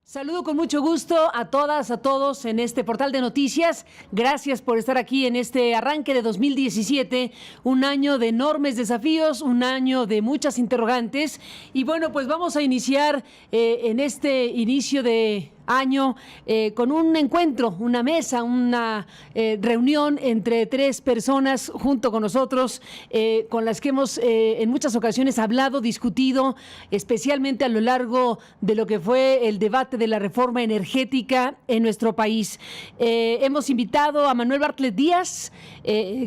Saludo con mucho gusto a todas, a todos en este portal de noticias. Gracias por estar aquí en este arranque de 2017, un año de enormes desafíos, un año de muchas interrogantes. Y bueno, pues vamos a iniciar en este inicio de año con un encuentro, una mesa, una reunión entre tres personas junto con nosotros, con las que hemos en muchas ocasiones hablado, discutido, especialmente a lo largo de lo que fue el debate de la reforma energética en nuestro país. Hemos invitado a Manuel Bartlett Díaz,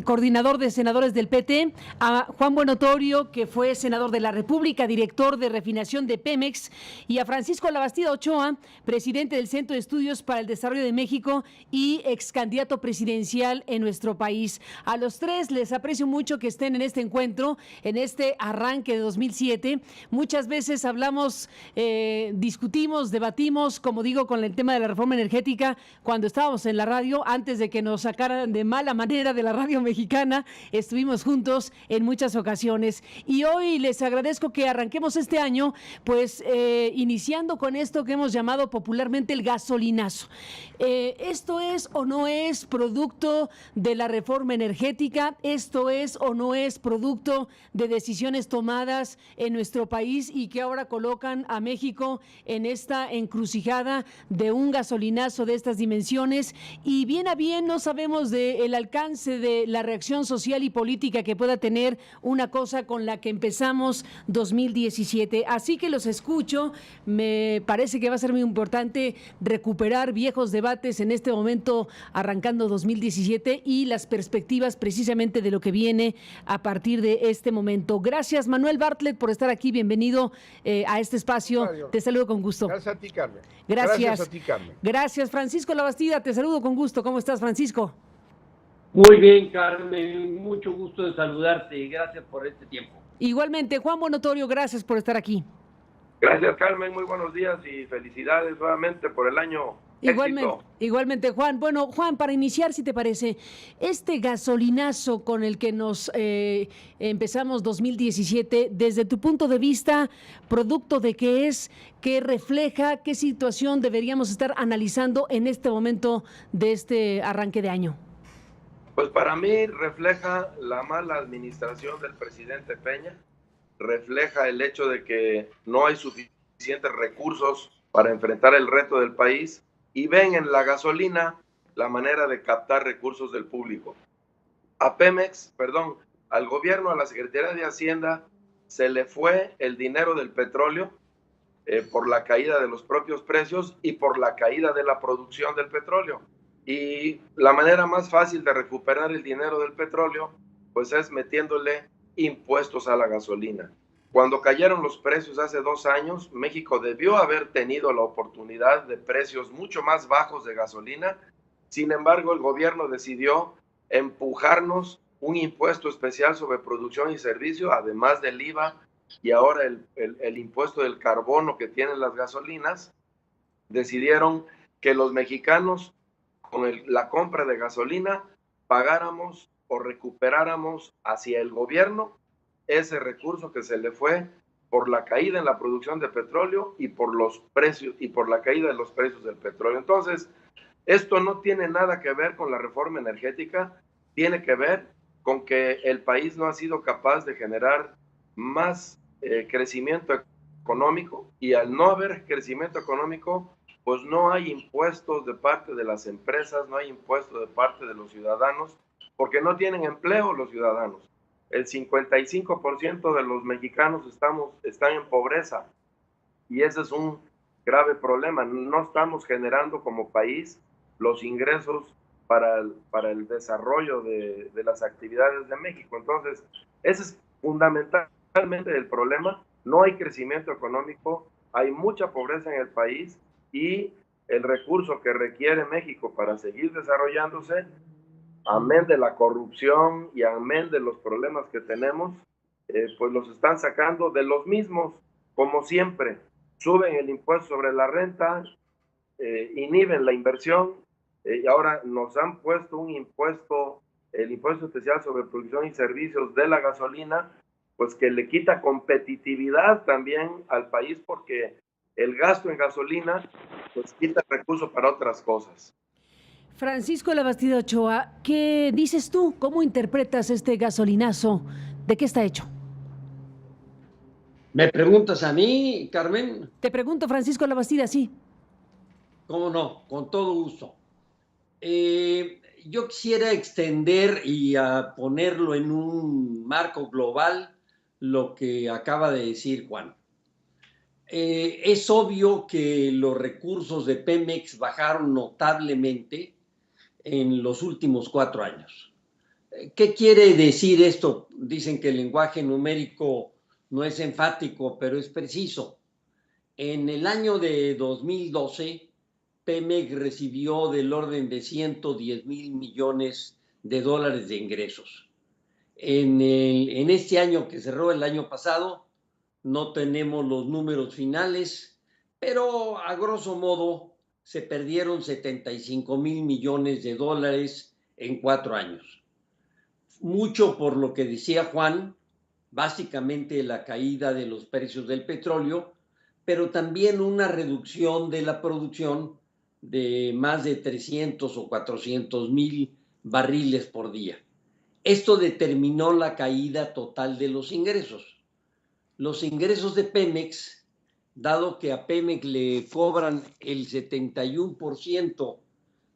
coordinador de senadores del PT, a Juan Buenotorio, que fue senador de la República, director de refinación de Pemex, y a Francisco Labastida Ochoa, presidente del Centro de Estudios para el Desarrollo de México y ex candidato presidencial en nuestro país. A los tres les aprecio mucho que estén en este encuentro, en este arranque de 2007. Muchas veces hablamos, discutimos, debatimos, como digo, con el tema de la reforma energética cuando estábamos en la radio, antes de que nos sacaran de mala manera de la radio mexicana. Estuvimos juntos en muchas ocasiones y hoy les agradezco que arranquemos este año, pues iniciando con esto que hemos llamado popularmente el gasolinazo. ¿Esto es o no es producto de la reforma energética? ¿Esto es o no es producto de decisiones tomadas en nuestro país y que ahora colocan a México en esta encrucijada de un gasolinazo de estas dimensiones? Y bien a bien no sabemos del alcance de la reacción social y política que pueda tener una cosa con la que empezamos 2017. Así que los escucho, me parece que va a ser muy importante recuperar viejos debates en este momento arrancando 2017 y las perspectivas precisamente de lo que viene a partir de este momento. Gracias, Manuel Bartlett, por estar aquí. Bienvenido a este espacio. Radio. Te saludo con gusto. Gracias a ti, Carmen. Gracias A ti, Carmen. Gracias, Francisco Labastida. Te saludo con gusto. ¿Cómo estás, Francisco? Muy bien, Carmen. Mucho gusto de saludarte y gracias por este tiempo. Igualmente, Juan Buenotorio, gracias por estar aquí. Gracias, Carmen, muy buenos días y felicidades nuevamente por el año. Igualmente, Juan. Bueno, Juan, para iniciar, si te parece, este gasolinazo con el que nos empezamos 2017, desde tu punto de vista, ¿producto de qué es? ¿Qué refleja? ¿Qué situación deberíamos estar analizando en este momento de este arranque de año? Pues para mí refleja la mala administración del presidente Peña, refleja el hecho de que no hay suficientes recursos para enfrentar el reto del país y ven en la gasolina la manera de captar recursos del público. Al gobierno, a la Secretaría de Hacienda, se le fue el dinero del petróleo por la caída de los propios precios y por la caída de la producción del petróleo. Y la manera más fácil de recuperar el dinero del petróleo, pues es metiéndole impuestos a la gasolina. Cuando cayeron los precios hace 2 años, México debió haber tenido la oportunidad de precios mucho más bajos de gasolina. Sin embargo, el gobierno decidió empujarnos un impuesto especial sobre producción y servicio, además del IVA y ahora el impuesto del carbono que tienen las gasolinas. Decidieron que los mexicanos, con la compra de gasolina, pagáramos o recuperáramos hacia el gobierno ese recurso que se le fue por la caída en la producción de petróleo y por los precios y por la caída de los precios del petróleo. Entonces, esto no tiene nada que ver con la reforma energética, tiene que ver con que el país no ha sido capaz de generar más crecimiento económico, y al no haber crecimiento económico, pues no hay impuestos de parte de las empresas, no hay impuestos de parte de los ciudadanos, porque no tienen empleo los ciudadanos. El 55% de los mexicanos están en pobreza y ese es un grave problema. No estamos generando como país los ingresos para el desarrollo de las actividades de México. Entonces, ese es fundamentalmente el problema. No hay crecimiento económico, hay mucha pobreza en el país y el recurso que requiere México para seguir desarrollándose, amén de la corrupción y amén de los problemas que tenemos, pues los están sacando de los mismos, como siempre. Suben el impuesto sobre la renta, inhiben la inversión, y ahora nos han puesto un impuesto, el impuesto especial sobre producción y servicios de la gasolina, pues que le quita competitividad también al país, porque el gasto en gasolina pues quita recursos para otras cosas. Francisco Labastida Ochoa, ¿qué dices tú? ¿Cómo interpretas este gasolinazo? ¿De qué está hecho? ¿Me preguntas a mí, Carmen? Te pregunto, Francisco Labastida, sí. ¿Cómo no? Con todo gusto. Yo quisiera extender y a ponerlo en un marco global lo que acaba de decir Juan. Es obvio que los recursos de Pemex bajaron notablemente en los últimos 4 años. ¿Qué quiere decir esto? Dicen que el lenguaje numérico no es enfático, pero es preciso. En el año de 2012, Pemex recibió del orden de 110,000 millones de dólares de ingresos. En este año que cerró el año pasado, no tenemos los números finales, pero a grosso modo se perdieron 75,000 millones de dólares en 4 años. Mucho por lo que decía Juan, básicamente la caída de los precios del petróleo, pero también una reducción de la producción de más de 300 o 400,000 barriles por día. Esto determinó la caída total de los ingresos. Los ingresos de Pemex, dado que a Pemex le cobran el 71%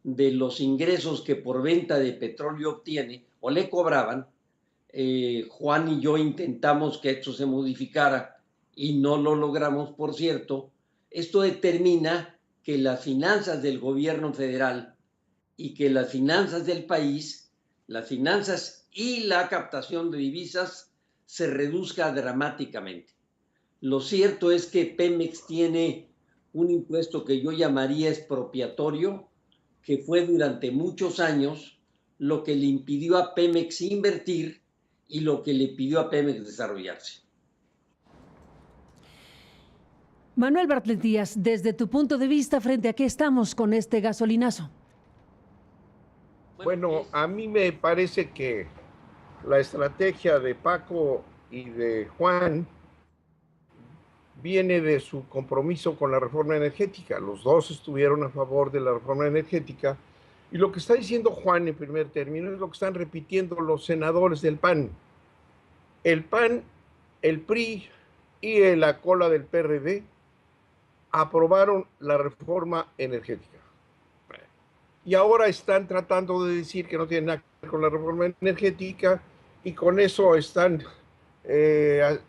de los ingresos que por venta de petróleo obtiene, o le cobraban, Juan y yo intentamos que esto se modificara y no lo logramos, por cierto. Esto determina que las finanzas del gobierno federal y que las finanzas del país, las finanzas y la captación de divisas se reduzca dramáticamente. Lo cierto es que Pemex tiene un impuesto que yo llamaría expropiatorio, que fue durante muchos años lo que le impidió a Pemex invertir y lo que le pidió a Pemex desarrollarse. Manuel Bartlett Díaz, desde tu punto de vista, ¿frente a qué estamos con este gasolinazo? Bueno, a mí me parece que la estrategia de Paco y de Juan viene de su compromiso con la reforma energética. Los dos estuvieron a favor de la reforma energética. Y lo que está diciendo Juan en primer término es lo que están repitiendo los senadores del PAN. El PAN, el PRI y la cola del PRD aprobaron la reforma energética. Y ahora están tratando de decir que no tiene nada que ver con la reforma energética y con eso están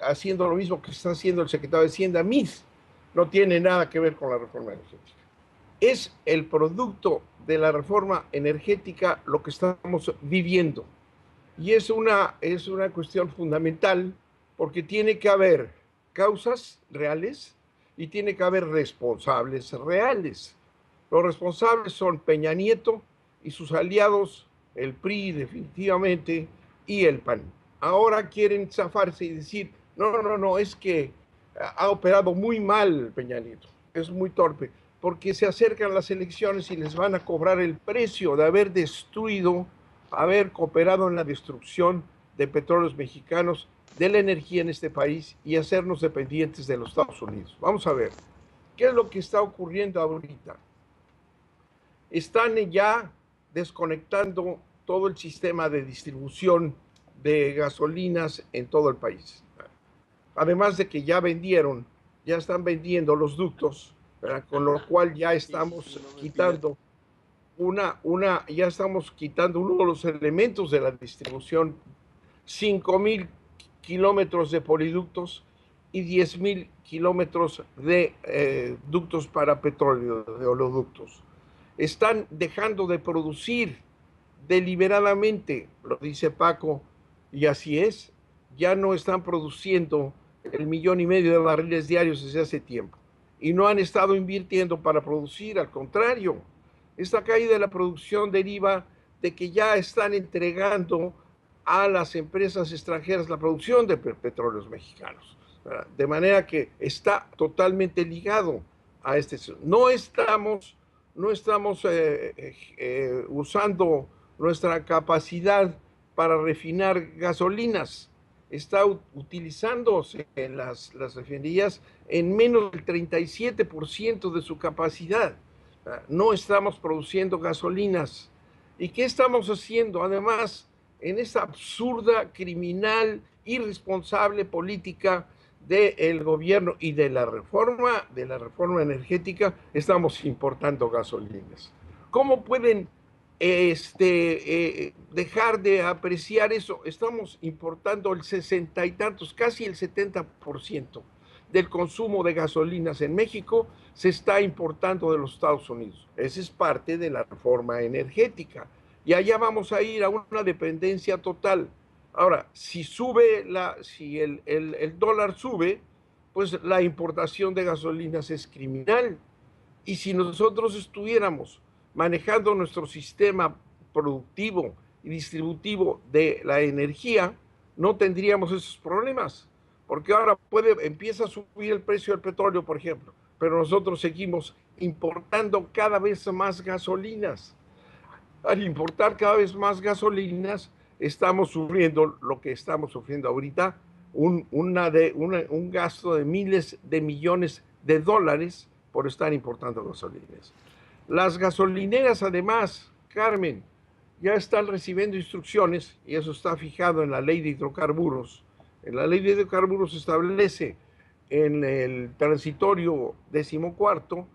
haciendo lo mismo que está haciendo el secretario de Hacienda, Miz. No tiene nada que ver con la reforma energética. Es el producto de la reforma energética lo que estamos viviendo. Y es una cuestión fundamental porque tiene que haber causas reales y tiene que haber responsables reales. Los responsables son Peña Nieto y sus aliados, el PRI definitivamente y el PAN. Ahora quieren zafarse y decir, no, es que ha operado muy mal Peña Nieto, es muy torpe, porque se acercan las elecciones y les van a cobrar el precio de haber destruido, haber cooperado en la destrucción de petróleos mexicanos, de la energía en este país y hacernos dependientes de los Estados Unidos. Vamos a ver, ¿qué es lo que está ocurriendo ahorita? Están ya desconectando todo el sistema de distribución de gasolinas en todo el país. Además de que ya están vendiendo los ductos, ¿verdad? Con lo cual ya estamos quitando ya estamos quitando uno de los elementos de la distribución, 5,000 kilómetros de poliductos y 10,000 kilómetros de ductos para petróleo, de oleoductos. Están dejando de producir deliberadamente, lo dice Paco, y así es, ya no están produciendo 1,5 millones de barriles diarios desde hace tiempo. Y no han estado invirtiendo para producir, al contrario. Esta caída de la producción deriva de que ya están entregando a las empresas extranjeras la producción de petróleos mexicanos. De manera que está totalmente ligado a este. No estamos usando nuestra capacidad para refinar gasolinas. está utilizándose en las refinerías en menos del 37% de su capacidad. No estamos produciendo gasolinas. ¿Y qué estamos haciendo? Además, en esa absurda, criminal, irresponsable política del gobierno y de la reforma energética, estamos importando gasolinas. ¿Cómo pueden dejar de apreciar eso? Estamos importando el 60 y tantos, casi el 70% del consumo de gasolinas en México se está importando de los Estados Unidos. Esa es parte de la reforma energética. Y allá vamos a ir a una dependencia total. Ahora, si el dólar sube, pues la importación de gasolinas es criminal. Y si nosotros estuviéramos manejando nuestro sistema productivo y distributivo de la energía, no tendríamos esos problemas. Porque ahora empieza a subir el precio del petróleo, por ejemplo, pero nosotros seguimos importando cada vez más gasolinas. Al importar cada vez más gasolinas, estamos sufriendo lo que estamos sufriendo ahorita, un gasto de miles de millones de dólares por estar importando gasolinas. Las gasolineras, además, Carmen, ya están recibiendo instrucciones, y eso está fijado en la ley de hidrocarburos. En la ley de hidrocarburos se establece en el transitorio 14º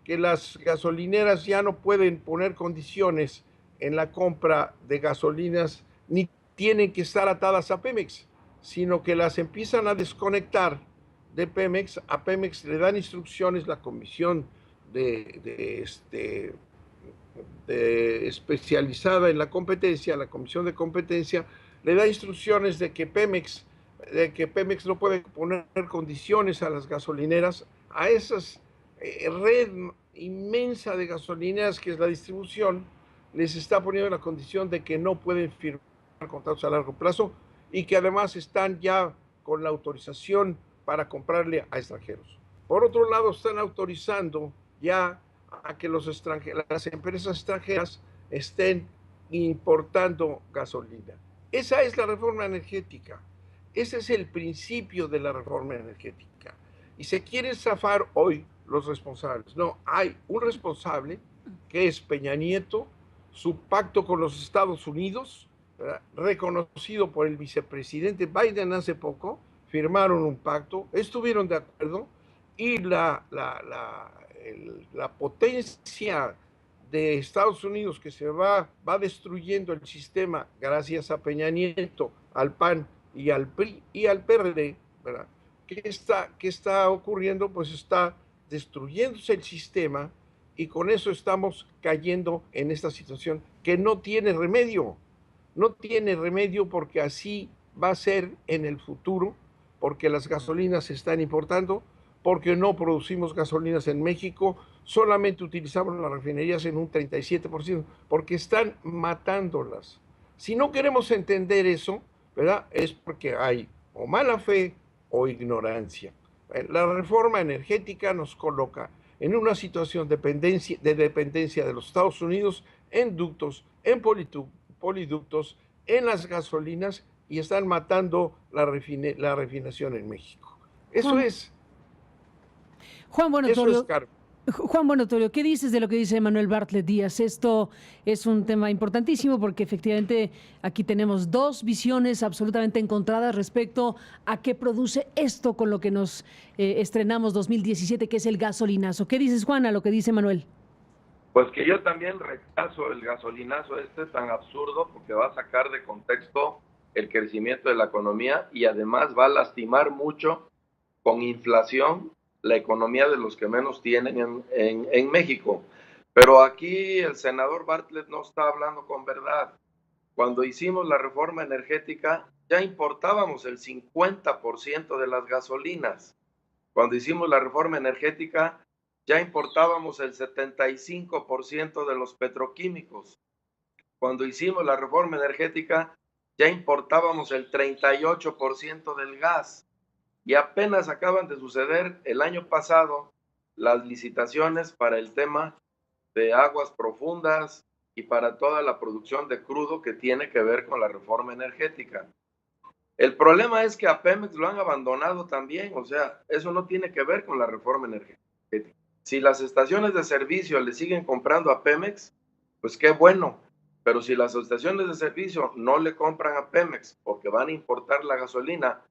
que las gasolineras ya no pueden poner condiciones en la compra de gasolinas, ni tienen que estar atadas a Pemex, sino que las empiezan a desconectar de Pemex. A Pemex le dan instrucciones la comisión especializada en la competencia, la comisión de competencia, le da instrucciones de que Pemex no puede poner condiciones a las gasolineras, a esas red inmensa de gasolineras que es la distribución, les está poniendo la condición de que no pueden firmar contratos a largo plazo y que además están ya con la autorización para comprarle a extranjeros. Por otro lado, están autorizando ya a que las empresas extranjeras estén importando gasolina. Esa es la reforma energética. Ese es el principio de la reforma energética. Y se quieren zafar hoy los responsables. No, hay un responsable que es Peña Nieto, su pacto con los Estados Unidos, ¿verdad?, reconocido por el vicepresidente Biden hace poco, firmaron un pacto, estuvieron de acuerdo, y la potencia de Estados Unidos que se va destruyendo el sistema gracias a Peña Nieto, al PAN y al PRI y al PRD, ¿verdad? ¿Qué está ocurriendo? Pues está destruyéndose el sistema y con eso estamos cayendo en esta situación que no tiene remedio. No tiene remedio porque así va a ser en el futuro, porque las gasolinas se están importando, porque no producimos gasolinas en México, solamente utilizamos las refinerías en un 37%, porque están matándolas. Si no queremos entender eso, ¿verdad?, es porque hay o mala fe o ignorancia. La reforma energética nos coloca en una situación de dependencia de los Estados Unidos en ductos, en poliductos, en las gasolinas, y están matando la refinación en México. Eso es. Juan Buenotorio, Juan Buenotorio, ¿qué dices de lo que dice Manuel Bartlett Díaz? Esto es un tema importantísimo porque efectivamente aquí tenemos dos visiones absolutamente encontradas respecto a qué produce esto con lo que nos estrenamos 2017, que es el gasolinazo. ¿Qué dices, Juan, a lo que dice Manuel? Pues que yo también rechazo el gasolinazo tan absurdo, porque va a sacar de contexto el crecimiento de la economía y además va a lastimar mucho con inflación la economía de los que menos tienen en México. Pero aquí el senador Bartlett no está hablando con verdad. Cuando hicimos la reforma energética, ya importábamos el 50% de las gasolinas. Cuando hicimos la reforma energética, ya importábamos el 75% de los petroquímicos. Cuando hicimos la reforma energética, ya importábamos el 38% del gas. Y apenas acaban de suceder el año pasado las licitaciones para el tema de aguas profundas y para toda la producción de crudo que tiene que ver con la reforma energética. El problema es que a Pemex lo han abandonado también, o sea, eso no tiene que ver con la reforma energética. Si las estaciones de servicio le siguen comprando a Pemex, pues qué bueno, pero si las estaciones de servicio no le compran a Pemex porque van a importar la gasolina,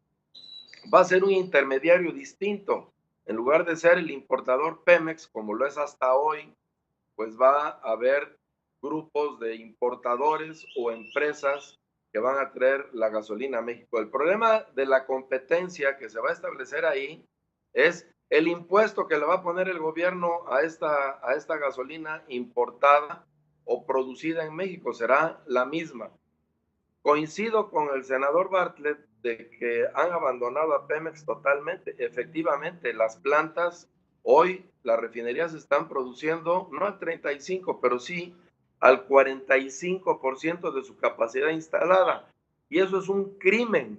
va a ser un intermediario distinto. En lugar de ser el importador Pemex, como lo es hasta hoy, pues va a haber grupos de importadores o empresas que van a traer la gasolina a México. El problema de la competencia que se va a establecer ahí es el impuesto que le va a poner el gobierno a esta gasolina importada o producida en México. Será la misma. Coincido con el senador Bartlett de que han abandonado a Pemex totalmente. Efectivamente, las plantas, hoy las refinerías están produciendo no al 35, pero sí al 45% de su capacidad instalada. Y eso es un crimen,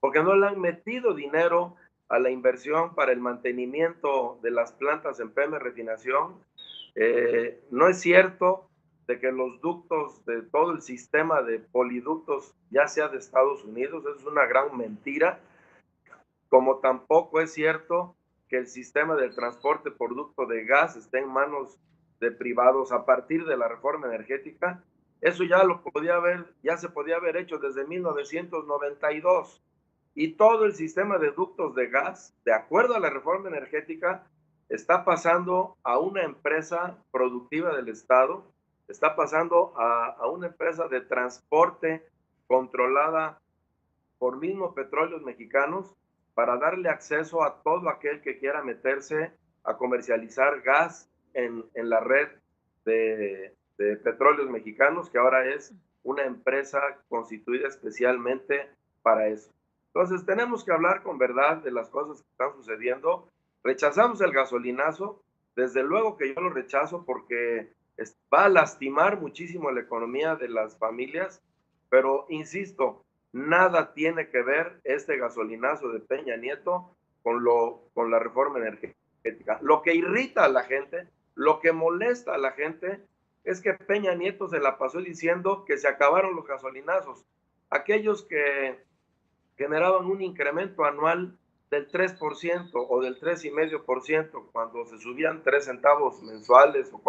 porque no le han metido dinero a la inversión para el mantenimiento de las plantas en Pemex Refinación. No es cierto de que los ductos de todo el sistema de poliductos ya sea de Estados Unidos, es una gran mentira, como tampoco es cierto que el sistema del transporte por ducto de gas esté en manos de privados a partir de la reforma energética. Eso ya se podía haber hecho desde 1992. Y todo el sistema de ductos de gas, de acuerdo a la reforma energética, está pasando a una empresa productiva del Estado, está pasando a una empresa de transporte controlada por mismos petróleos mexicanos para darle acceso a todo aquel que quiera meterse a comercializar gas en la red de petróleos mexicanos, que ahora es una empresa constituida especialmente para eso. Entonces tenemos que hablar con verdad de las cosas que están sucediendo. Rechazamos el gasolinazo, desde luego que yo lo rechazo porque va a lastimar muchísimo la economía de las familias, pero insisto, nada tiene que ver este gasolinazo de Peña Nieto con la reforma energética. Lo que irrita a la gente, lo que molesta a la gente, es que Peña Nieto se la pasó diciendo que se acabaron los gasolinazos. Aquellos que generaban un incremento anual del 3% o del 3,5% cuando se subían 3 centavos mensuales o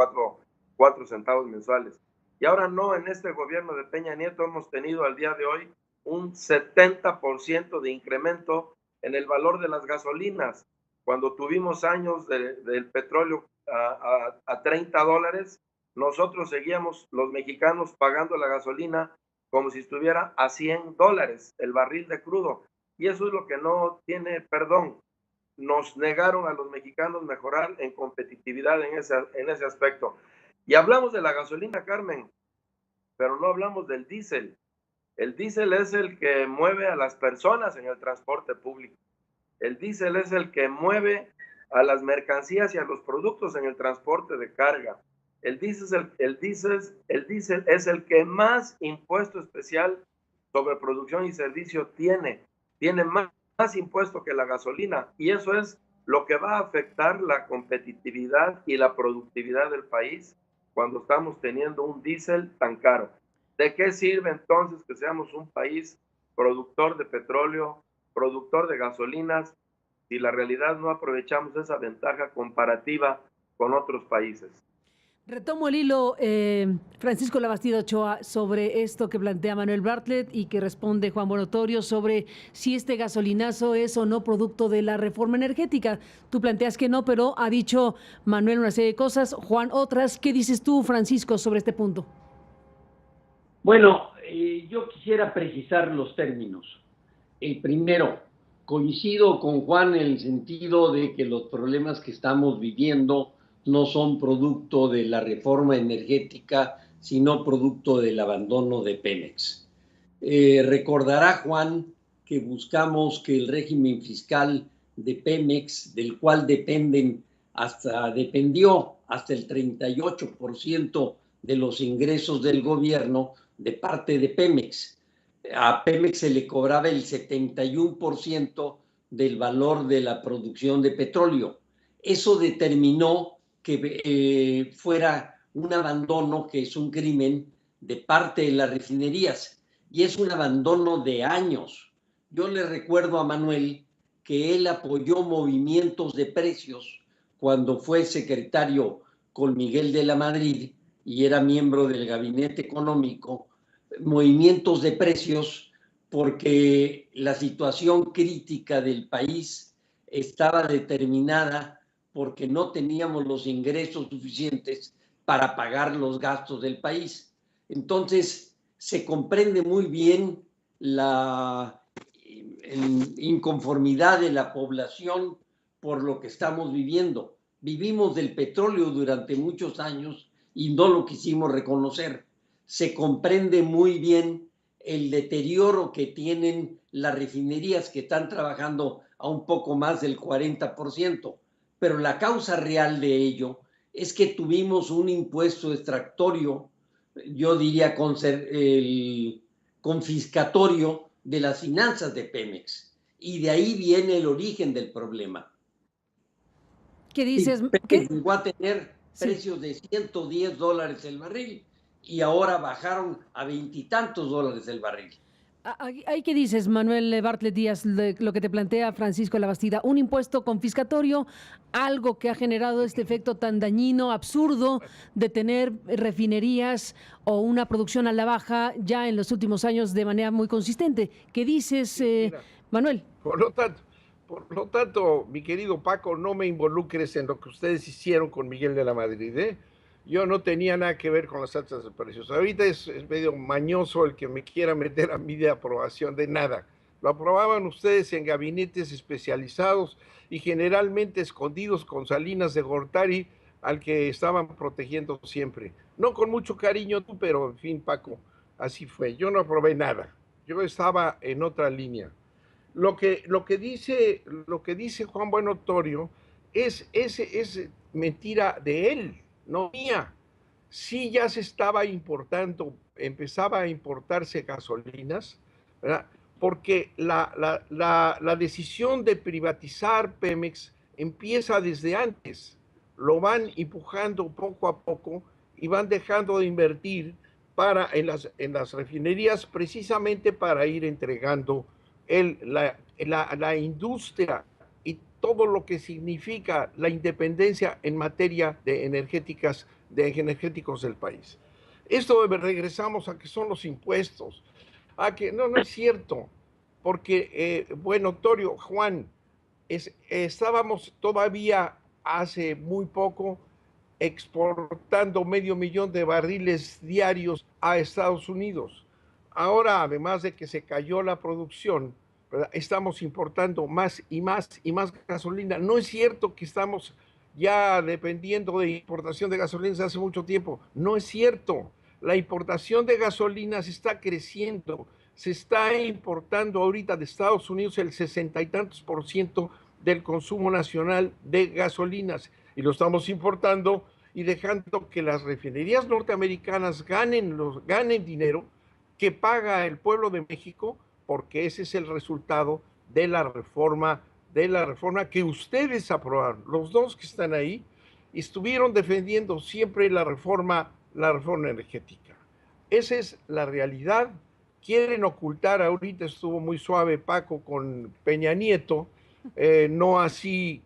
4 centavos mensuales. Y ahora no, en este gobierno de Peña Nieto hemos tenido al día de hoy un 70% de incremento en el valor de las gasolinas. Cuando tuvimos años del petróleo a $30, nosotros seguíamos, los mexicanos, pagando la gasolina como si estuviera a $100 el barril de crudo. Y eso es lo que no tiene perdón. Nos negaron a los mexicanos mejorar en competitividad en ese aspecto. Y hablamos de la gasolina, Carmen, pero no hablamos del diésel. El diésel es el que mueve a las personas en el transporte público. El diésel es el que mueve a las mercancías y a los productos en el transporte de carga. El diésel es el que más impuesto especial sobre producción y servicio tiene. Tiene más impuesto que la gasolina, y eso es lo que va a afectar la competitividad y la productividad del país cuando estamos teniendo un diésel tan caro. ¿De qué sirve entonces que seamos un país productor de petróleo, productor de gasolinas, si la realidad no aprovechamos esa ventaja comparativa con otros países? Retomo el hilo, Francisco Labastida Ochoa, sobre esto que plantea Manuel Bartlett y que responde Juan Bonotorio sobre si este gasolinazo es o no producto de la reforma energética. Tú planteas que no, pero ha dicho Manuel una serie de cosas, Juan otras. ¿Qué dices tú, Francisco, sobre este punto? Bueno, yo quisiera precisar los términos. El primero, coincido con Juan en el sentido de que los problemas que estamos viviendo no son producto de la reforma energética, sino producto del abandono de Pemex. Recordará Juan que buscamos que el régimen fiscal de Pemex, del cual dependió hasta el 38% de los ingresos del gobierno de parte de Pemex. A Pemex se le cobraba el 71% del valor de la producción de petróleo. Eso determinó que fuera un abandono, que es un crimen, de parte de las refinerías. y es un abandono de años. Yo le recuerdo a Manuel que él apoyó movimientos de precios cuando fue secretario con Miguel de la Madrid y era miembro del gabinete económico, movimientos de precios porque la situación crítica del país estaba determinada porque no teníamos los ingresos suficientes para pagar los gastos del país. Entonces, se comprende muy bien la inconformidad de la población por lo que estamos viviendo. Vivimos del petróleo durante muchos años y no lo quisimos reconocer. Se comprende muy bien el deterioro que tienen las refinerías que están trabajando a un poco más del 40%, pero la causa real de ello es que tuvimos un impuesto extractorio, yo diría el confiscatorio de las finanzas de Pemex, y de ahí viene el origen del problema. ¿Qué dices? Pemex llegó a tener precios de $110 el barril y ahora bajaron a veintitantos dólares el barril. ¿Ahí qué dices, Manuel Bartlett Díaz, lo que te plantea Francisco Labastida? Un impuesto confiscatorio, algo que ha generado este efecto tan dañino, absurdo, de tener refinerías o una producción a la baja ya en los últimos años de manera muy consistente. ¿Qué dices, Manuel? Por lo tanto, mi querido Paco, no me involucres en lo que ustedes hicieron con Miguel de la Madrid, ¿eh? Yo no tenía nada que ver con las alzas de precios. Ahorita es medio mañoso el que me quiera meter a mí de aprobación de nada. Lo aprobaban ustedes en gabinetes especializados y generalmente escondidos con Salinas de Gortari, al que estaban protegiendo siempre. No con mucho cariño tú, pero en fin, Paco, así fue. Yo no aprobé nada. Yo estaba en otra línea. Lo que dice Juan Buenotorio es mentira de él, no mía. Sí, ya se estaba importando, empezaba a importarse gasolinas, ¿verdad? Porque la decisión de privatizar Pemex empieza desde antes. Lo van empujando poco a poco y van dejando de invertir en las refinerías precisamente para ir entregando la industria y todo lo que significa la independencia en materia de energéticos del país. Esto regresamos a que son los impuestos, a que no es cierto, porque, Torio, Juan, estábamos todavía hace muy poco exportando 500,000 de barriles diarios a Estados Unidos. Ahora, además de que se cayó la producción, ¿verdad?, estamos importando más y más y más gasolina. No es cierto que estamos ya dependiendo de importación de gasolina desde hace mucho tiempo. No es cierto. La importación de gasolinas está creciendo. Se está importando ahorita de Estados Unidos el 60 y tantos % del consumo nacional de gasolinas. Y lo estamos importando y dejando que las refinerías norteamericanas ganen dinero que paga el pueblo de México, porque ese es el resultado de la reforma que ustedes aprobaron. Los dos que están ahí estuvieron defendiendo siempre la reforma energética. Esa es la realidad. Quieren ocultar, ahorita estuvo muy suave Paco con Peña Nieto, no así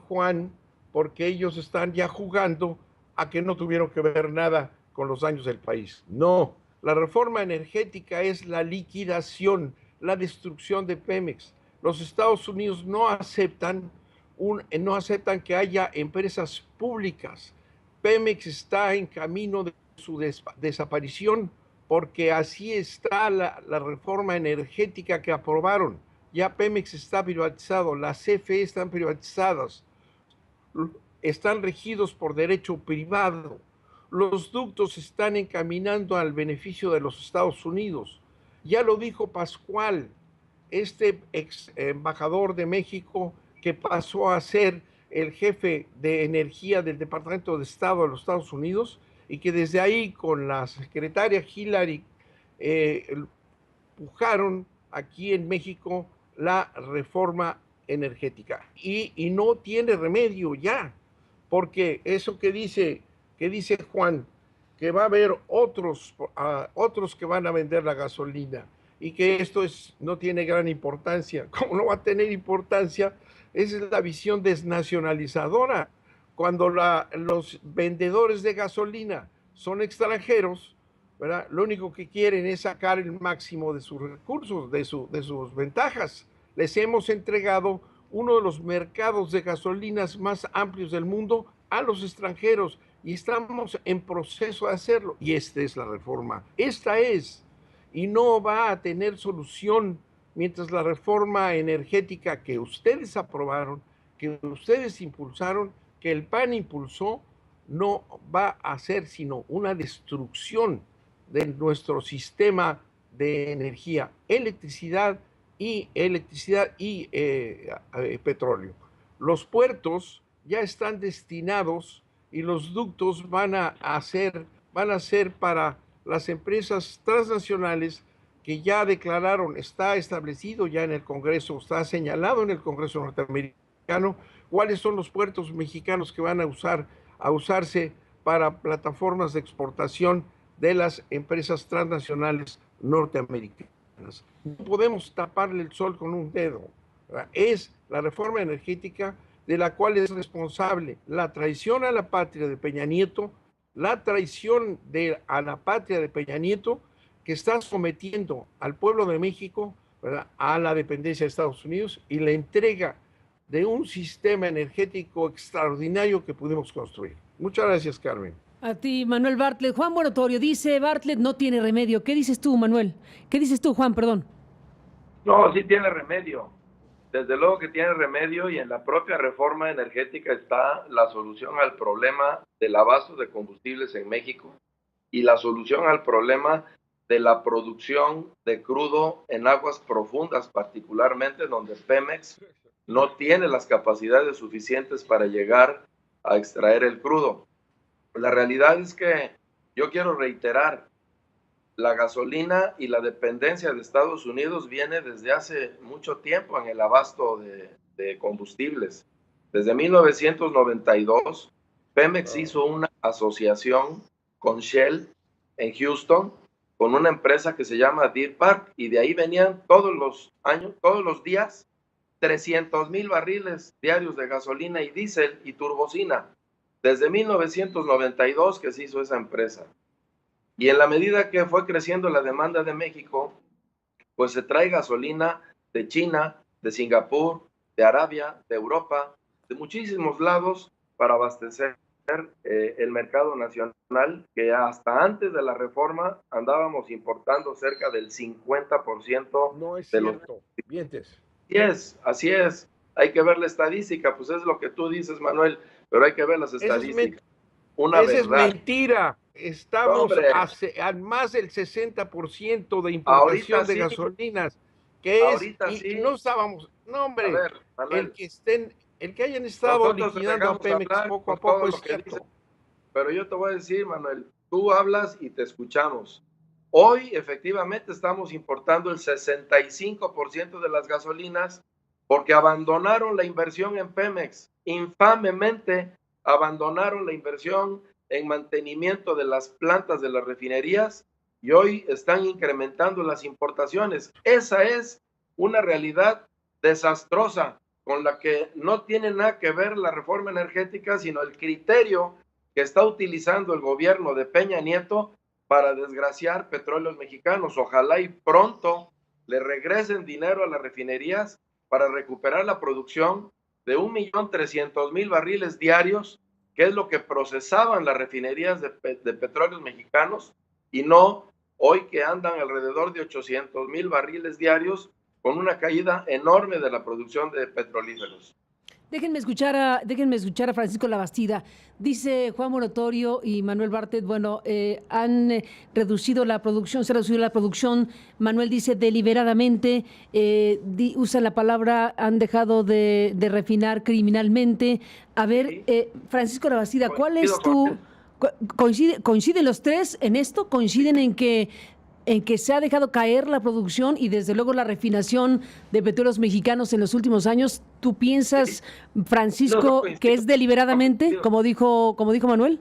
Juan, porque ellos están ya jugando a que no tuvieron que ver nada con los daños del país. No, la reforma energética es la liquidación, la destrucción de Pemex. Los Estados Unidos no aceptan que haya empresas públicas. Pemex está en camino de su desaparición, porque así está la reforma energética que aprobaron. Ya Pemex está privatizado, las CFE están privatizadas, están regidos por derecho privado. Los ductos están encaminando al beneficio de los Estados Unidos. Ya lo dijo Pascual, este ex embajador de México que pasó a ser el jefe de energía del Departamento de Estado de los Estados Unidos, y que desde ahí con la secretaria Hillary empujaron aquí en México la reforma energética. Y no tiene remedio ya, porque eso que dice Juan, que va a haber otros que van a vender la gasolina y que esto no tiene gran importancia. ¿Cómo no va a tener importancia? Esa es la visión desnacionalizadora. Cuando los vendedores de gasolina son extranjeros, ¿verdad? Lo único que quieren es sacar el máximo de sus recursos, de sus ventajas. Les hemos entregado uno de los mercados de gasolinas más amplios del mundo a los extranjeros y estamos en proceso de hacerlo. Y esta es la reforma. Esta es. Y no va a tener solución mientras la reforma energética que ustedes aprobaron, que ustedes impulsaron, que el PAN impulsó, no va a ser sino una destrucción de nuestro sistema de energía, electricidad y petróleo. Los puertos ya están destinados y los ductos van a ser para las empresas transnacionales que ya declararon, está establecido ya en el Congreso, está señalado en el Congreso norteamericano, cuáles son los puertos mexicanos que van a usarse para plataformas de exportación de las empresas transnacionales norteamericanas. No podemos taparle el sol con un dedo, ¿verdad? Es la reforma energética de la cual es responsable la traición a la patria de Peña Nieto, la traición a la patria de Peña Nieto, que está sometiendo al pueblo de México, ¿verdad?, a la dependencia de Estados Unidos y la entrega de un sistema energético extraordinario que pudimos construir. Muchas gracias, Carmen. A ti, Manuel Bartlett. Juan Buenotorio dice, Bartlett no tiene remedio. ¿Qué dices tú, Manuel? ¿Qué dices tú, Juan? Perdón. No, sí tiene remedio. Desde luego que tiene remedio y en la propia reforma energética está la solución al problema del abasto de combustibles en México y la solución al problema de la producción de crudo en aguas profundas, particularmente donde Pemex no tiene las capacidades suficientes para llegar a extraer el crudo. La realidad es que yo quiero reiterar, la gasolina y la dependencia de Estados Unidos viene desde hace mucho tiempo en el abasto de combustibles. Desde 1992, Pemex hizo una asociación con Shell en Houston, con una empresa que se llama Deer Park, y de ahí venían todos los años, todos los días, 300,000 barriles diarios de gasolina y diésel y turbocina. Desde 1992 que se hizo esa empresa. Y en la medida que fue creciendo la demanda de México, pues se trae gasolina de China, de Singapur, de Arabia, de Europa, de muchísimos lados para abastecer el mercado nacional, que hasta antes de la reforma andábamos importando cerca del 50% no es de cierto. Mientes. Así es. Hay que ver la estadística, pues es lo que tú dices, Manuel, pero hay que ver las estadísticas. Esa es mentira. Estamos a más del 60% de importación ahorita de gasolinas, que ahorita es, y sí. no estábamos, no hombre, A ver, Manuel, el que hayan estado liquidando a Pemex poco a poco es cierto. Pero yo te voy a decir, Manuel, tú hablas y te escuchamos. Hoy, efectivamente, estamos importando el 65% de las gasolinas porque abandonaron la inversión en Pemex. Infamemente abandonaron la inversión en mantenimiento de las plantas de las refinerías y hoy están incrementando las importaciones. Esa es una realidad desastrosa con la que no tiene nada que ver la reforma energética, sino el criterio que está utilizando el gobierno de Peña Nieto para desgraciar petróleos mexicanos. Ojalá y pronto le regresen dinero a las refinerías para recuperar la producción de 1,300,000 barriles diarios, que es lo que procesaban las refinerías de petróleos mexicanos, y no hoy que andan alrededor de 800,000 barriles diarios con una caída enorme de la producción de petrolíferos. Déjenme escuchar a Francisco Labastida. Dice Juan Buenotorio y Manuel Bartlett, bueno, han reducido la producción, se ha reducido la producción. Manuel dice deliberadamente, usa la palabra, han dejado de refinar criminalmente. A ver, Francisco Labastida, ¿cuál es tu... ¿Coinciden los tres en esto? ¿Coinciden en que se ha dejado caer la producción y desde luego la refinación de petróleos mexicanos en los últimos años? ¿Tú piensas, Francisco, que es deliberadamente, como dijo Manuel?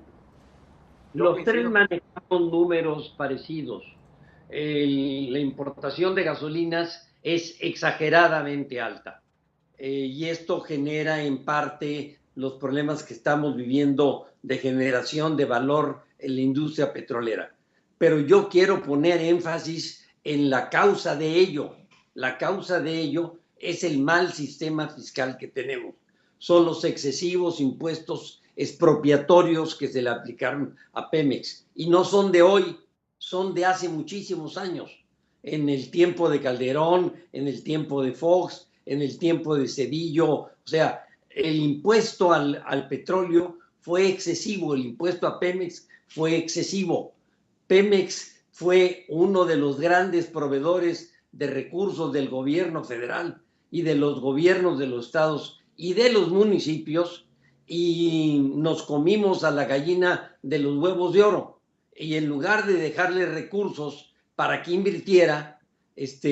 Los tres manejamos números parecidos. La importación de gasolinas es exageradamente alta y esto genera en parte los problemas que estamos viviendo de generación de valor en la industria petrolera. Pero yo quiero poner énfasis en la causa de ello. La causa de ello es el mal sistema fiscal que tenemos. Son los excesivos impuestos expropiatorios que se le aplicaron a Pemex. Y no son de hoy, son de hace muchísimos años. En el tiempo de Calderón, en el tiempo de Fox, en el tiempo de Cedillo. O sea, el impuesto al petróleo fue excesivo, el impuesto a Pemex fue excesivo. Pemex fue uno de los grandes proveedores de recursos del gobierno federal y de los gobiernos de los estados y de los municipios, y nos comimos a la gallina de los huevos de oro. Y en lugar de dejarle recursos para que invirtiera,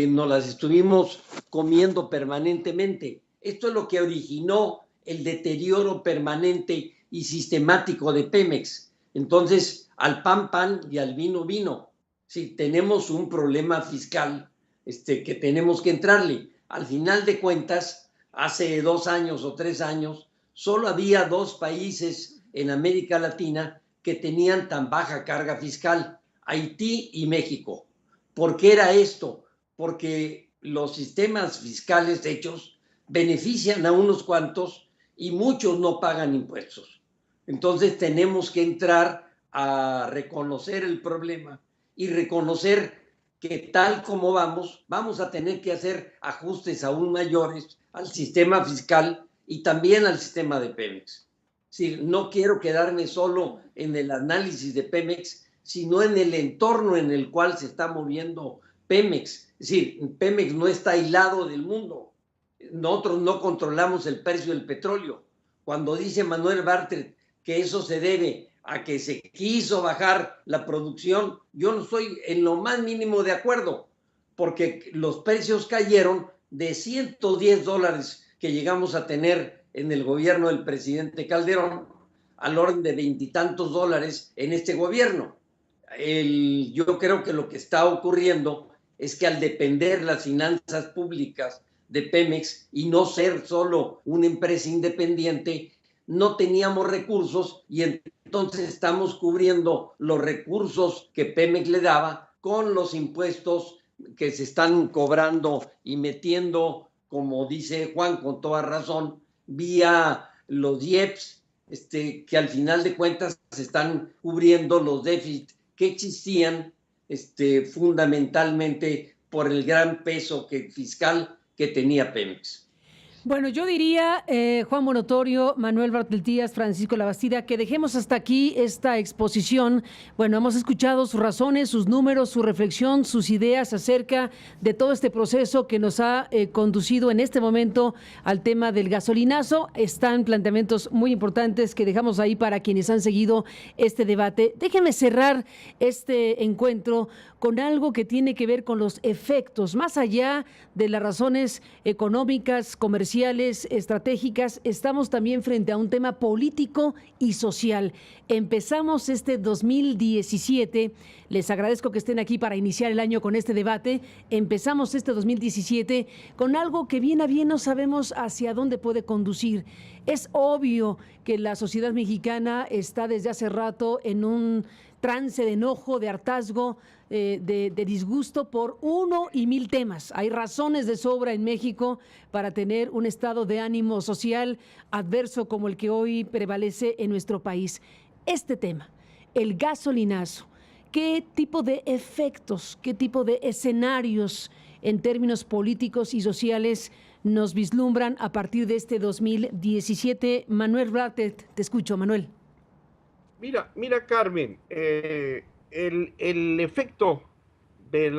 nos las estuvimos comiendo permanentemente. Esto es lo que originó el deterioro permanente y sistemático de Pemex. Entonces, al pan, pan y al vino, vino. Sí, tenemos un problema fiscal que tenemos que entrarle. Al final de cuentas, hace 2 años o 3 años, solo había 2 países en América Latina que tenían tan baja carga fiscal, Haití y México. ¿Por qué era esto? Porque los sistemas fiscales hechos benefician a unos cuantos y muchos no pagan impuestos. Entonces tenemos que entrar a reconocer el problema y reconocer que tal como vamos a tener que hacer ajustes aún mayores al sistema fiscal y también al sistema de Pemex. Sí, no quiero quedarme solo en el análisis de Pemex, sino en el entorno en el cual se está moviendo Pemex. Es decir, Pemex no está aislado del mundo. Nosotros no controlamos el precio del petróleo. Cuando dice Manuel Bartlett que eso se debe a que se quiso bajar la producción, yo no estoy en lo más mínimo de acuerdo, porque los precios cayeron de $110 que llegamos a tener en el gobierno del presidente Calderón al orden de 20 y tantos dólares en este gobierno. Yo creo que lo que está ocurriendo es que al depender las finanzas públicas de Pemex y no ser solo una empresa independiente, no teníamos recursos y entonces estamos cubriendo los recursos que Pemex le daba con los impuestos que se están cobrando y metiendo, como dice Juan con toda razón, vía los IEPS, que al final de cuentas se están cubriendo los déficits que existían fundamentalmente por el gran peso fiscal que tenía Pemex. Bueno, yo diría, Juan Monotorio, Manuel Bartlett Díaz, Francisco Labastida, que dejemos hasta aquí esta exposición. Bueno, hemos escuchado sus razones, sus números, su reflexión, sus ideas acerca de todo este proceso que nos ha conducido en este momento al tema del gasolinazo. Están planteamientos muy importantes que dejamos ahí para quienes han seguido este debate. Déjenme cerrar este encuentro con algo que tiene que ver con los efectos, más allá de las razones económicas, comerciales, estratégicas. Estamos también frente a un tema político y social. Empezamos este 2017, les agradezco que estén aquí para iniciar el año con este debate. Empezamos este 2017 con algo que bien a bien no sabemos hacia dónde puede conducir. Es obvio que la sociedad mexicana está desde hace rato en un trance de enojo, de hartazgo, de disgusto por 1 y 1000 temas. Hay razones de sobra en México para tener un estado de ánimo social adverso como el que hoy prevalece en nuestro país. Este tema, el gasolinazo, ¿qué tipo de efectos, qué tipo de escenarios en términos políticos y sociales nos vislumbran a partir de este 2017? Manuel Bartlett, te escucho, Manuel. Mira, Carmen, el efecto del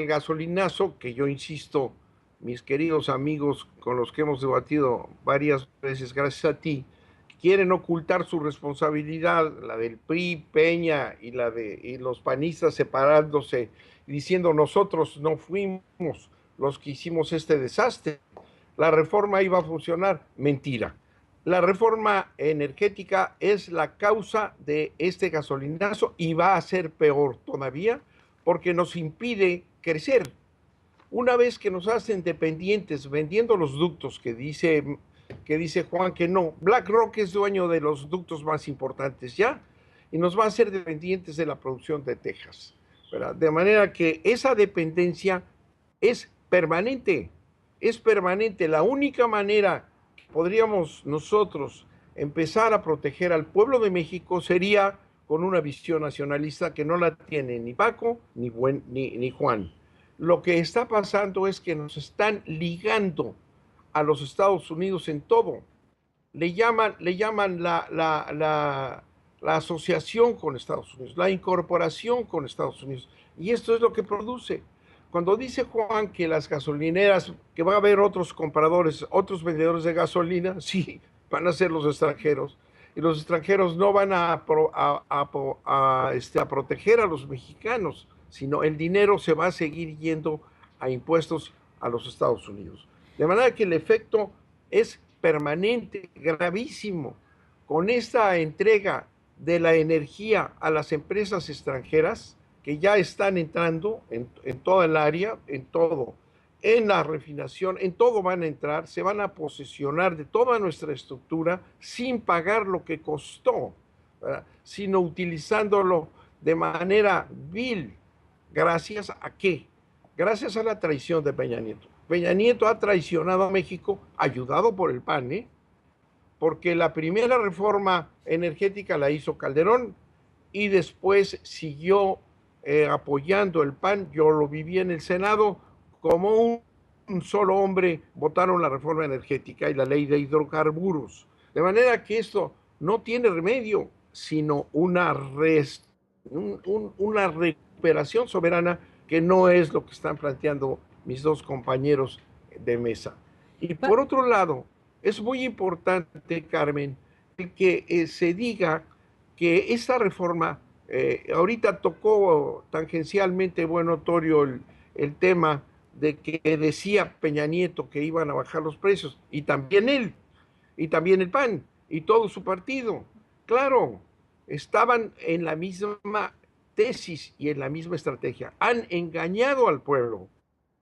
gasolinazo, que yo insisto, mis queridos amigos con los que hemos debatido varias veces, gracias a ti, quieren ocultar su responsabilidad, la del PRI, Peña y los panistas separándose, diciendo nosotros no fuimos los que hicimos este desastre, la reforma iba a funcionar. Mentira. La reforma energética es la causa de este gasolinazo y va a ser peor todavía porque nos impide crecer. Una vez que nos hacen dependientes vendiendo los ductos que dice Juan que no, BlackRock es dueño de los ductos más importantes ya y nos va a hacer dependientes de la producción de Texas, ¿verdad? De manera que esa dependencia es permanente, es permanente. La única manera que podríamos nosotros empezar a proteger al pueblo de México sería con una visión nacionalista que no la tiene ni Paco ni Juan. Lo que está pasando es que nos están ligando a los Estados Unidos en todo. Le llaman la asociación con Estados Unidos, la incorporación con Estados Unidos. Y esto es lo que produce. Cuando dice Juan que las gasolineras, que va a haber otros compradores, otros vendedores de gasolina, sí, van a ser los extranjeros. Y los extranjeros no van a proteger a los mexicanos, sino el dinero se va a seguir yendo a impuestos a los Estados Unidos. De manera que el efecto es permanente, gravísimo. Con esta entrega de la energía a las empresas extranjeras, que ya están entrando en toda el área, en todo, en la refinación, en todo van a entrar, se van a posesionar de toda nuestra estructura sin pagar lo que costó, ¿verdad? Sino utilizándolo de manera vil. ¿Gracias a qué? Gracias a la traición de Peña Nieto. Peña Nieto ha traicionado a México, ayudado por el PAN, porque la primera reforma energética la hizo Calderón y después siguió apoyando el PAN. Yo lo viví en el Senado, como un solo hombre votaron la reforma energética y la ley de hidrocarburos. De manera que esto no tiene remedio, sino una recuperación soberana, que no es lo que están planteando mis dos compañeros de mesa. Y por otro lado, es muy importante, Carmen, que se diga que esta reforma, ahorita tocó tangencialmente, bueno, Torio, el tema de que decía Peña Nieto que iban a bajar los precios, y también él, y también el PAN, y todo su partido. Claro, estaban en la misma tesis y en la misma estrategia. Han engañado al pueblo.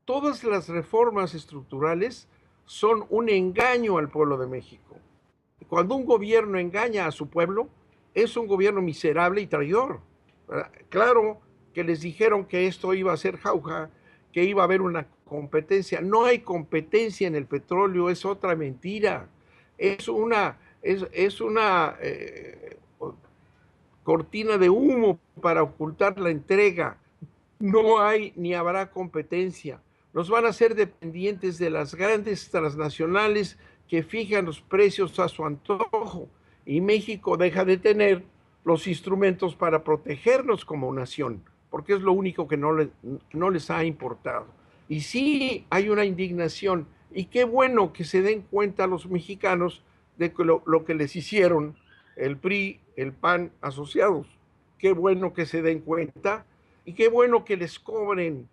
Todas las reformas estructurales son un engaño al pueblo de México. Cuando un gobierno engaña a su pueblo, es un gobierno miserable y traidor. Claro que les dijeron que esto iba a ser jauja, que iba a haber una competencia. No hay competencia en el petróleo, es otra mentira. Es una cortina de humo para ocultar la entrega. No hay ni habrá competencia. Nos van a hacer dependientes de las grandes transnacionales que fijan los precios a su antojo, y México deja de tener los instrumentos para protegernos como nación, porque es lo único que no les ha importado. Y sí hay una indignación, y qué bueno que se den cuenta los mexicanos de lo que les hicieron el PRI, el PAN asociados. Qué bueno que se den cuenta, y qué bueno que les cobren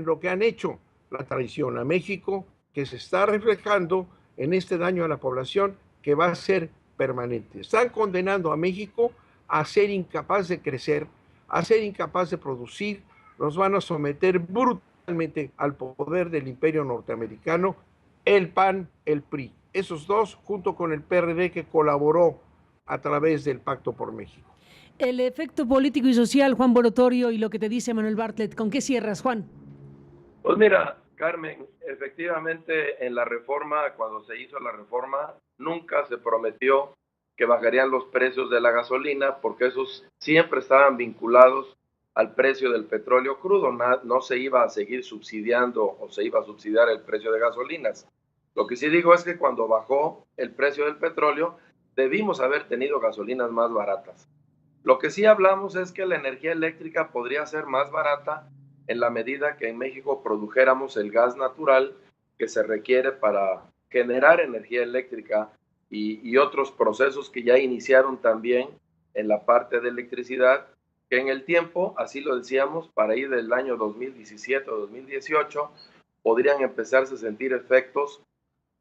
lo que han hecho, la traición a México, que se está reflejando en este daño a la población, que va a ser permanente. Están condenando a México a ser incapaz de crecer, a ser incapaz de producir. Nos van a someter brutalmente al poder del imperio norteamericano, el PAN, el PRI. Esos dos, junto con el PRD, que colaboró a través del Pacto por México. El efecto político y social, Juan Borotorio, y lo que te dice Manuel Bartlett, ¿con qué cierras, Juan? Pues mira, Carmen, efectivamente en la reforma, cuando se hizo la reforma, nunca se prometió que bajarían los precios de la gasolina, porque esos siempre estaban vinculados al precio del petróleo crudo. No se iba a seguir subsidiando o se iba a subsidiar el precio de gasolinas. Lo que sí digo es que cuando bajó el precio del petróleo, debimos haber tenido gasolinas más baratas. Lo que sí hablamos es que la energía eléctrica podría ser más barata en la medida que en México produjéramos el gas natural que se requiere para generar energía eléctrica y otros procesos que ya iniciaron también en la parte de electricidad, que en el tiempo, así lo decíamos, para ir del año 2017 o 2018, podrían empezarse a sentir efectos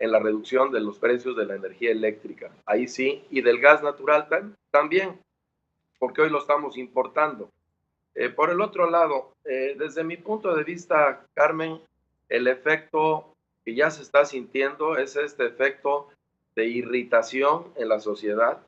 en la reducción de los precios de la energía eléctrica, ahí sí, y del gas natural también, porque hoy lo estamos importando. Por el otro lado, desde mi punto de vista, Carmen, el efecto que ya se está sintiendo es este efecto de irritación en la sociedad,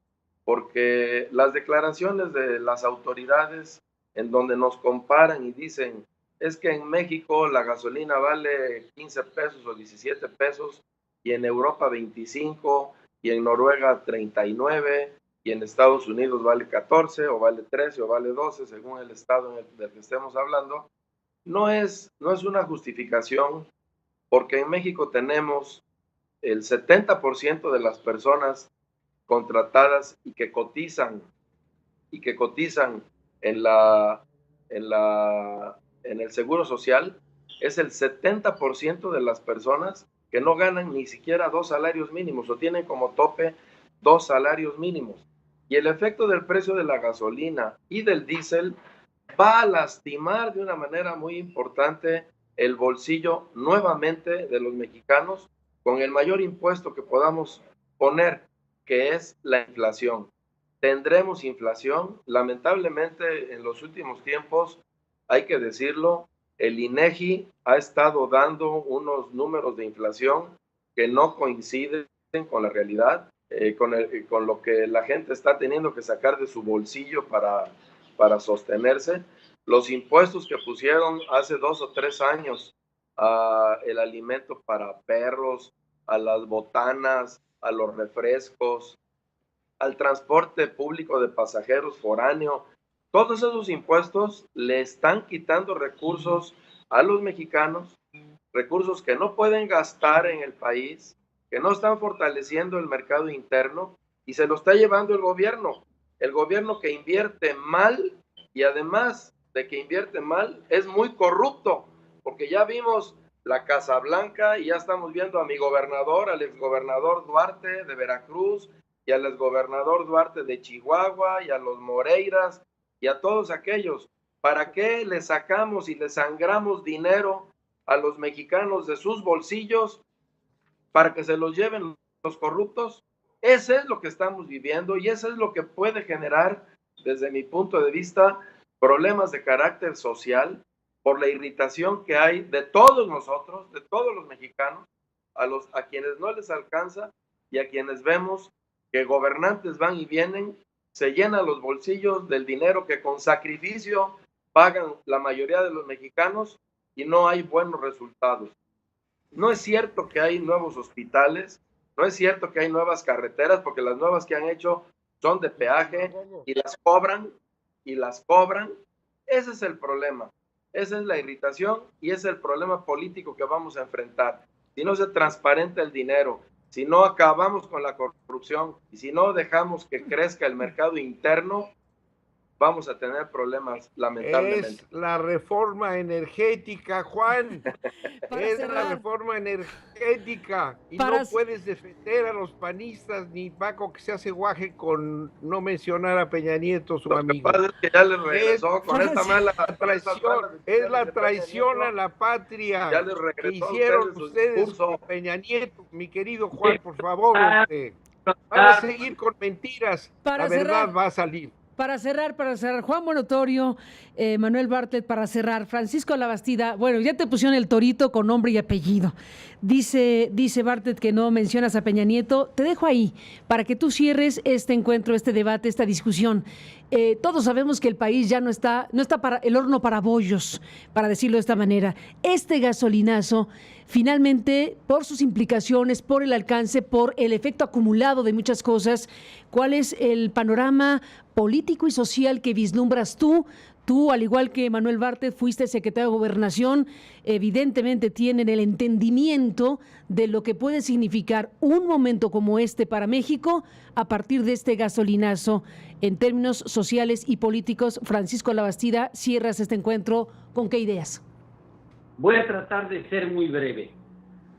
porque las declaraciones de las autoridades en donde nos comparan y dicen, es que en México la gasolina vale 15 pesos o 17 pesos, y en Europa 25, y en Noruega 39, y en Estados Unidos vale 14, o vale 13, o vale 12, según el estado del que estemos hablando, no es una justificación, porque en México tenemos el 70% de las personas contratadas y que cotizan en el Seguro Social, es el 70% de las personas que no ganan ni siquiera 2 salarios mínimos o tienen como tope 2 salarios mínimos. Y el efecto del precio de la gasolina y del diésel va a lastimar de una manera muy importante el bolsillo nuevamente de los mexicanos con el mayor impuesto que podamos poner, que es la inflación. Tendremos inflación, lamentablemente en los últimos tiempos, hay que decirlo, el INEGI ha estado dando unos números de inflación que no coinciden con la realidad, con lo que la gente está teniendo que sacar de su bolsillo para sostenerse. Los impuestos que pusieron hace 2 o 3 años el alimento para perros, a las botanas, a los refrescos, al transporte público de pasajeros foráneo, todos esos impuestos le están quitando recursos a los mexicanos, recursos que no pueden gastar en el país, que no están fortaleciendo el mercado interno, y se lo está llevando el gobierno que invierte mal, y además de que invierte mal, es muy corrupto, porque ya vimos la Casa Blanca y ya estamos viendo a mi gobernador, al exgobernador Duarte de Veracruz, y al exgobernador Duarte de Chihuahua, y a los Moreiras, y a todos aquellos. ¿Para qué le sacamos y le sangramos dinero a los mexicanos de sus bolsillos para que se los lleven los corruptos? Ese es lo que estamos viviendo, y eso es lo que puede generar, desde mi punto de vista, problemas de carácter social por la irritación que hay de todos nosotros, de todos los mexicanos, a quienes no les alcanza y a quienes vemos que gobernantes van y vienen, se llenan los bolsillos del dinero que con sacrificio pagan la mayoría de los mexicanos, y no hay buenos resultados. No es cierto que hay nuevos hospitales, no es cierto que hay nuevas carreteras, porque las nuevas que han hecho son de peaje y las cobran. Ese es el problema, esa es la irritación y ese es el problema político que vamos a enfrentar. Si no se transparenta el dinero, si no acabamos con la corrupción y si no dejamos que crezca el mercado interno, vamos a tener problemas, lamentablemente. Es la reforma energética, Juan. Es cerrar, la reforma energética. Y no puedes defender a los panistas ni Paco que se hace guaje con no mencionar a Peña Nieto, su amigo. Lo que pasa es que ya le regresó con esta mala traición. Es la traición a la patria ya les regresó que hicieron ustedes con Peña Nieto. Mi querido Juan, por favor, van a seguir con mentiras. La verdad va a salir. Para cerrar, Juan Buenotorio, Manuel Bartlett, para cerrar, Francisco Labastida, bueno, ya te pusieron el torito con nombre y apellido. Dice Bartlett que no mencionas a Peña Nieto. Te dejo ahí para que tú cierres este encuentro, este debate, esta discusión. Todos sabemos que el país ya no está para el horno para bollos, para decirlo de esta manera. Este gasolinazo, finalmente, por sus implicaciones, por el alcance, por el efecto acumulado de muchas cosas, ¿cuál es el panorama político y social que vislumbras tú? Tú, al igual que Manuel Bartlett, fuiste secretario de Gobernación, evidentemente tienen el entendimiento de lo que puede significar un momento como este para México a partir de este gasolinazo. En términos sociales y políticos, Francisco Labastida, cierras este encuentro, ¿con qué ideas? Voy a tratar de ser muy breve.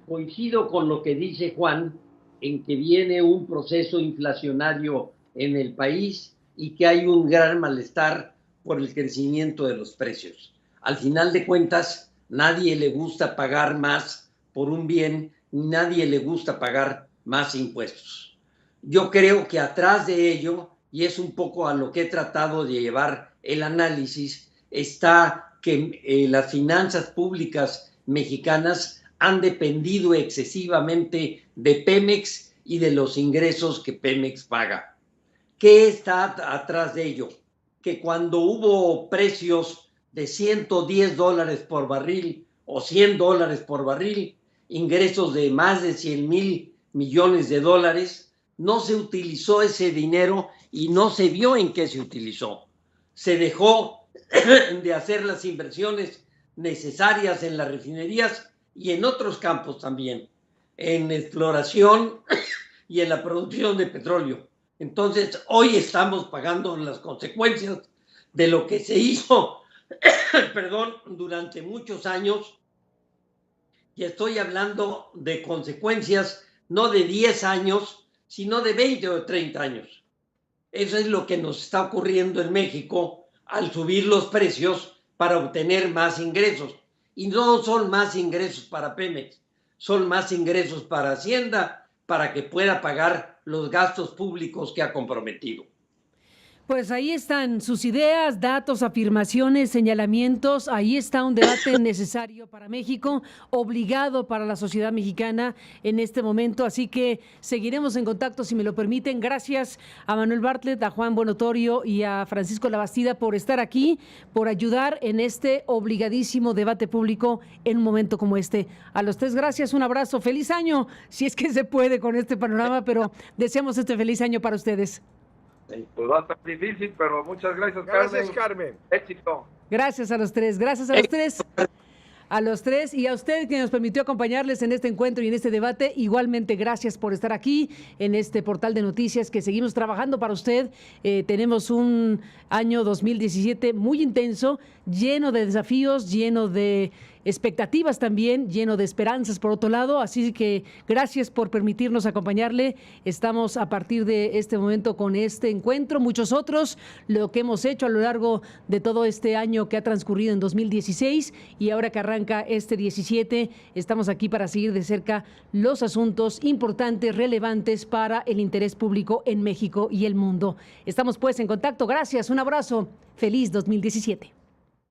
Coincido con lo que dice Juan, en que viene un proceso inflacionario en el país y que hay un gran malestar por el crecimiento de los precios. Al final de cuentas, nadie le gusta pagar más por un bien nadie le gusta pagar más impuestos. Yo creo que atrás de ello, y es un poco a lo que he tratado de llevar el análisis, está que las finanzas públicas mexicanas han dependido excesivamente de Pemex y de los ingresos que Pemex paga. ¿Qué está atrás de ello? Que cuando hubo precios de $110 por barril o $100 por barril, ingresos de más de 100,000 millones de dólares, no se utilizó ese dinero y no se vio en qué se utilizó. Se dejó de hacer las inversiones necesarias en las refinerías y en otros campos también, en exploración y en la producción de petróleo. Entonces, hoy estamos pagando las consecuencias de lo que se hizo, durante muchos años, y estoy hablando de consecuencias no de 10 años, sino de 20 o 30 años. Eso es lo que nos está ocurriendo en México al subir los precios para obtener más ingresos. Y no son más ingresos para Pemex, son más ingresos para Hacienda para que pueda pagar los gastos públicos que ha comprometido. Pues ahí están sus ideas, datos, afirmaciones, señalamientos. Ahí está un debate necesario para México, obligado para la sociedad mexicana en este momento. Así que seguiremos en contacto, si me lo permiten. Gracias a Manuel Bartlett, a Juan Buenotorio y a Francisco Labastida por estar aquí, por ayudar en este obligadísimo debate público en un momento como este. A los tres, gracias, un abrazo. Feliz año, si es que se puede con este panorama, pero deseamos este feliz año para ustedes. Pues va a estar difícil, pero muchas gracias, Carmen. Gracias, Carmen. Éxito. Gracias a los tres, gracias a los tres. A los tres y a usted que nos permitió acompañarles en este encuentro y en este debate. Igualmente, gracias por estar aquí en este portal de noticias que seguimos trabajando para usted. Tenemos un año 2017 muy intenso, lleno de desafíos, lleno de expectativas también, lleno de esperanzas por otro lado. Así que gracias por permitirnos acompañarle. Estamos a partir de este momento con este encuentro, muchos otros, lo que hemos hecho a lo largo de todo este año que ha transcurrido en 2016 y ahora que arranca este 17, estamos aquí para seguir de cerca los asuntos importantes, relevantes para el interés público en México y el mundo. Estamos pues en contacto. Gracias, un abrazo. Feliz 2017.